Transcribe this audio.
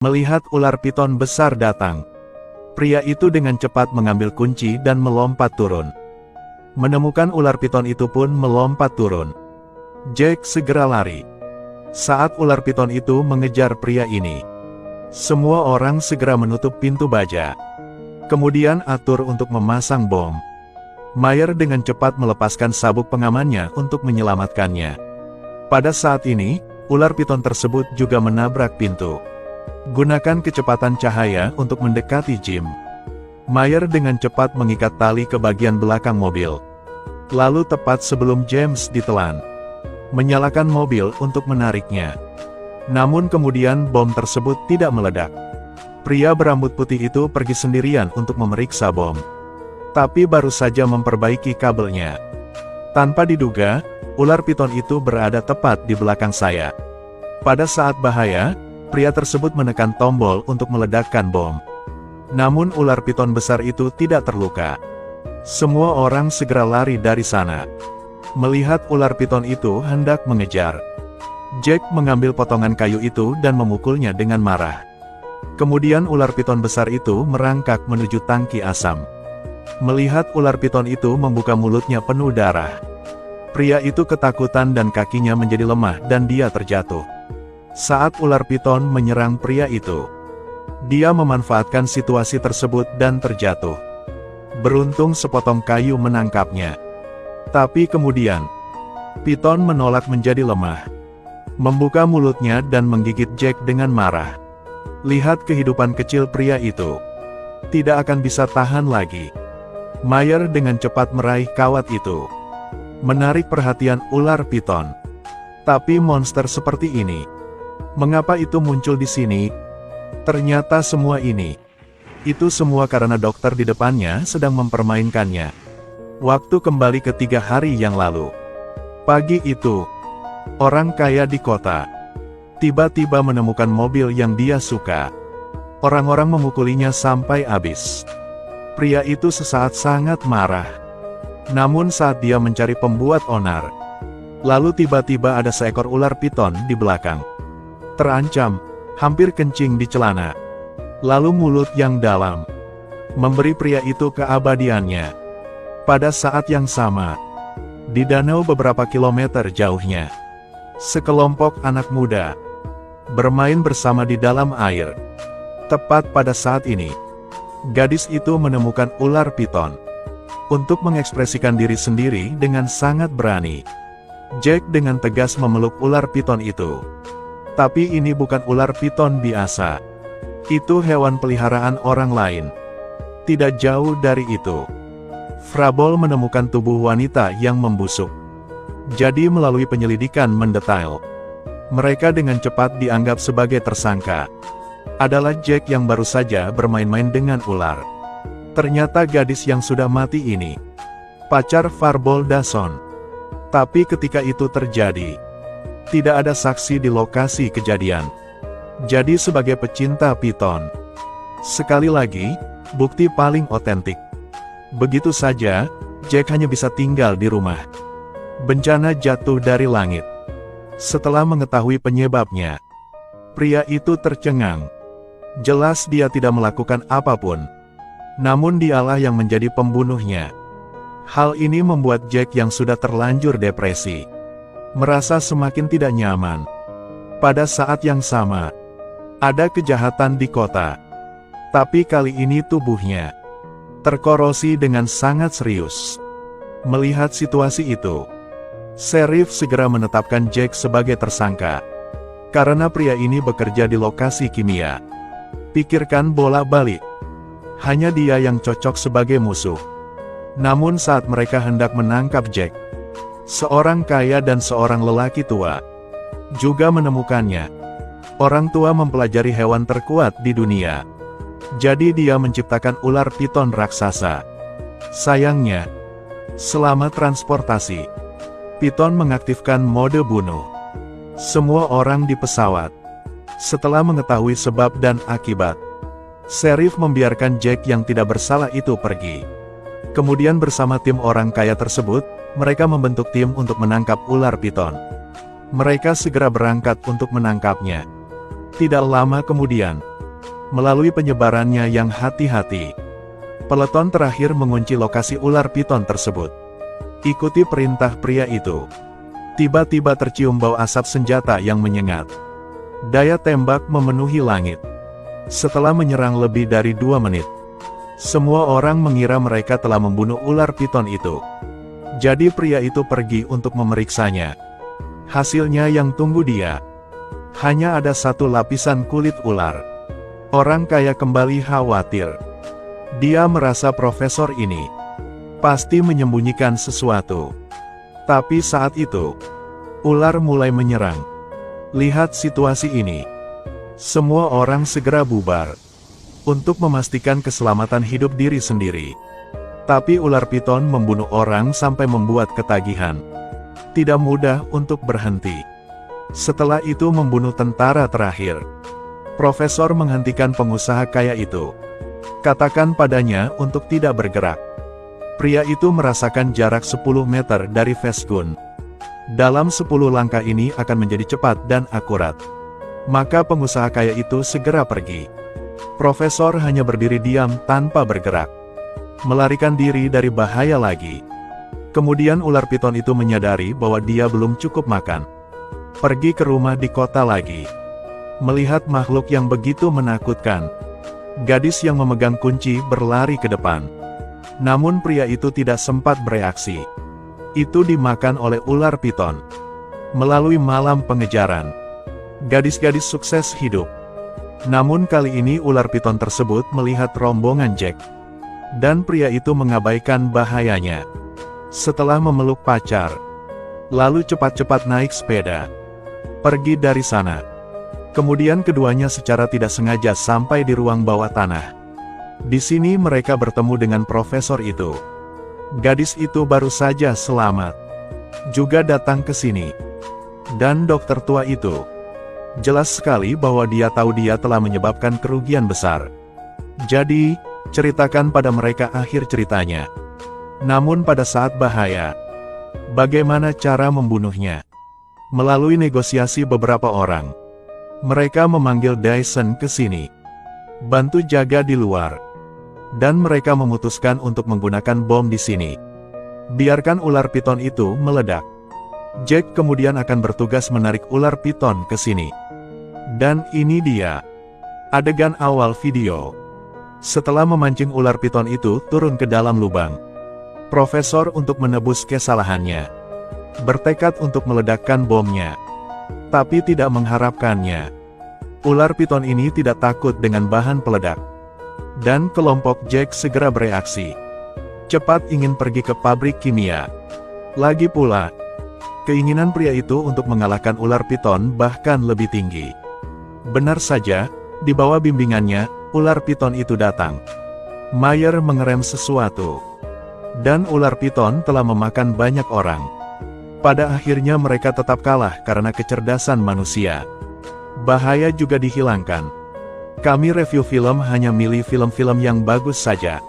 Melihat ular piton besar datang, pria itu dengan cepat mengambil kunci dan melompat turun. Menemukan ular piton itu pun melompat turun. Jack segera lari. Saat ular piton itu mengejar pria ini, semua orang segera menutup pintu baja. Kemudian atur untuk memasang bom. Mayer dengan cepat melepaskan sabuk pengamannya untuk menyelamatkannya. Pada saat ini, ular piton tersebut juga menabrak pintu. Gunakan kecepatan cahaya untuk mendekati Jim. Mayer dengan cepat mengikat tali ke bagian belakang mobil. Lalu tepat sebelum James ditelan, menyalakan mobil untuk menariknya. Namun kemudian bom tersebut tidak meledak. Pria berambut putih itu pergi sendirian untuk memeriksa bom. Tapi baru saja memperbaiki kabelnya. Tanpa diduga, ular piton itu berada tepat di belakang saya. Pada saat bahaya, pria tersebut menekan tombol untuk meledakkan bom. Namun ular piton besar itu tidak terluka. Semua orang segera lari dari sana. Melihat ular piton itu hendak mengejar, Jack mengambil potongan kayu itu dan memukulnya dengan marah. Kemudian ular piton besar itu merangkak menuju tangki asam. Melihat ular piton itu membuka mulutnya penuh darah, pria itu ketakutan dan kakinya menjadi lemah dan dia terjatuh. Saat ular piton menyerang pria itu, dia memanfaatkan situasi tersebut dan terjatuh. Beruntung sepotong kayu menangkapnya. Tapi kemudian, piton menolak menjadi lemah, membuka mulutnya dan menggigit Jack dengan marah. Lihat kehidupan kecil pria itu. Tidak akan bisa tahan lagi. Mayer dengan cepat meraih kawat itu, menarik perhatian ular piton. Tapi monster seperti ini, mengapa itu muncul di sini? Ternyata semua ini, itu semua karena dokter di depannya sedang mempermainkannya. Waktu kembali ke 3 hari yang lalu. Pagi itu, orang kaya di kota tiba-tiba menemukan mobil yang dia suka. Orang-orang memukulinya sampai habis. Pria itu sesaat sangat marah. Namun saat dia mencari pembuat onar, lalu tiba-tiba ada seekor ular piton di belakang. Terancam, hampir kencing di celana. Lalu mulut yang dalam memberi pria itu keabadiannya. Pada saat yang sama, di danau beberapa kilometer jauhnya, sekelompok anak muda bermain bersama di dalam air. Tepat pada saat ini, gadis itu menemukan ular piton. Untuk mengekspresikan diri sendiri dengan sangat berani, Jack dengan tegas memeluk ular piton itu. Tapi ini bukan ular piton biasa. Itu hewan peliharaan orang lain. Tidak jauh dari itu, Frabol menemukan tubuh wanita yang membusuk. Jadi melalui penyelidikan mendetail, mereka dengan cepat dianggap sebagai tersangka. Adalah Jack yang baru saja bermain-main dengan ular. Ternyata gadis yang sudah mati ini, pacar Farbol Dawson. Tapi ketika itu terjadi, tidak ada saksi di lokasi kejadian. Jadi sebagai pecinta piton, sekali lagi, bukti paling otentik. Begitu saja, Jack hanya bisa tinggal di rumah. Bencana jatuh dari langit. Setelah mengetahui penyebabnya, pria itu tercengang. Jelas dia tidak melakukan apapun. Namun dialah yang menjadi pembunuhnya. Hal ini membuat Jack yang sudah terlanjur depresi, merasa semakin tidak nyaman. Pada saat yang sama, ada kejahatan di kota. Tapi kali ini tubuhnya terkorosi dengan sangat serius. Melihat situasi itu, Sheriff segera menetapkan Jack sebagai tersangka. Karena pria ini bekerja di lokasi kimia. Pikirkan bolak-balik. Hanya dia yang cocok sebagai musuh. Namun saat mereka hendak menangkap Jack, seorang kaya dan seorang lelaki tua juga menemukannya. Orang tua mempelajari hewan terkuat di dunia. Jadi dia menciptakan ular piton raksasa. Sayangnya, selama transportasi, piton mengaktifkan mode bunuh semua orang di pesawat. Setelah mengetahui sebab dan akibat, Sheriff membiarkan Jack yang tidak bersalah itu pergi. Kemudian bersama tim orang kaya tersebut, mereka membentuk tim untuk menangkap ular piton. Mereka segera berangkat untuk menangkapnya. Tidak lama kemudian, melalui penyebarannya yang hati-hati, peleton terakhir mengunci lokasi ular piton tersebut. Ikuti perintah pria itu. Tiba-tiba tercium bau asap senjata yang menyengat. Daya tembak memenuhi langit. Setelah menyerang lebih dari 2 menit, semua orang mengira mereka telah membunuh ular piton itu. Jadi pria itu pergi untuk memeriksanya. Hasilnya yang tunggu dia. Hanya ada 1 lapisan kulit ular. Orang kaya kembali khawatir. Dia merasa profesor ini pasti menyembunyikan sesuatu. Tapi saat itu, ular mulai menyerang. Lihat situasi ini. Semua orang segera bubar untuk memastikan keselamatan hidup diri sendiri. Tapi ular piton membunuh orang sampai membuat ketagihan. Tidak mudah untuk berhenti. Setelah itu membunuh tentara terakhir. Profesor menghentikan pengusaha kaya itu. Katakan padanya untuk tidak bergerak. Pria itu merasakan jarak 10 meter dari Vesgun. Dalam 10 langkah ini akan menjadi cepat dan akurat. Maka pengusaha kaya itu segera pergi. Profesor hanya berdiri diam tanpa bergerak. Melarikan diri dari bahaya lagi. Kemudian ular piton itu menyadari bahwa dia belum cukup makan. Pergi ke rumah di kota lagi. Melihat makhluk yang begitu menakutkan, gadis yang memegang kunci berlari ke depan. Namun pria itu tidak sempat bereaksi. Itu dimakan oleh ular piton. Melalui malam pengejaran, gadis-gadis sukses hidup. Namun kali ini ular piton tersebut melihat rombongan Jack. Dan pria itu mengabaikan bahayanya. Setelah memeluk pacar, lalu cepat-cepat naik sepeda. Pergi dari sana. Kemudian keduanya secara tidak sengaja sampai di ruang bawah tanah. Di sini mereka bertemu dengan profesor itu. Gadis itu baru saja selamat. Juga datang ke sini. Dan dokter tua itu. Jelas sekali bahwa dia tahu dia telah menyebabkan kerugian besar. Jadi, ceritakan pada mereka akhir ceritanya. Namun pada saat bahaya, bagaimana cara membunuhnya? Melalui negosiasi beberapa orang, mereka memanggil Dyson ke sini. Bantu jaga di luar. Dan mereka memutuskan untuk menggunakan bom di sini. Biarkan ular piton itu meledak. Jack kemudian akan bertugas menarik ular piton ke sini. Dan ini dia adegan awal video. Setelah memancing ular piton itu turun ke dalam lubang, profesor untuk menebus kesalahannya bertekad untuk meledakkan bomnya. Tapi tidak mengharapkannya. Ular piton ini tidak takut dengan bahan peledak. Dan kelompok Jack segera bereaksi. Cepat ingin pergi ke pabrik kimia. Lagi pula, keinginan pria itu untuk mengalahkan ular piton bahkan lebih tinggi. Benar saja, di bawah bimbingannya, ular piton itu datang. Mayer mengerem sesuatu. Dan ular piton telah memakan banyak orang. Pada akhirnya mereka tetap kalah karena kecerdasan manusia. Bahaya juga dihilangkan. Kami review film hanya milih film-film yang bagus saja.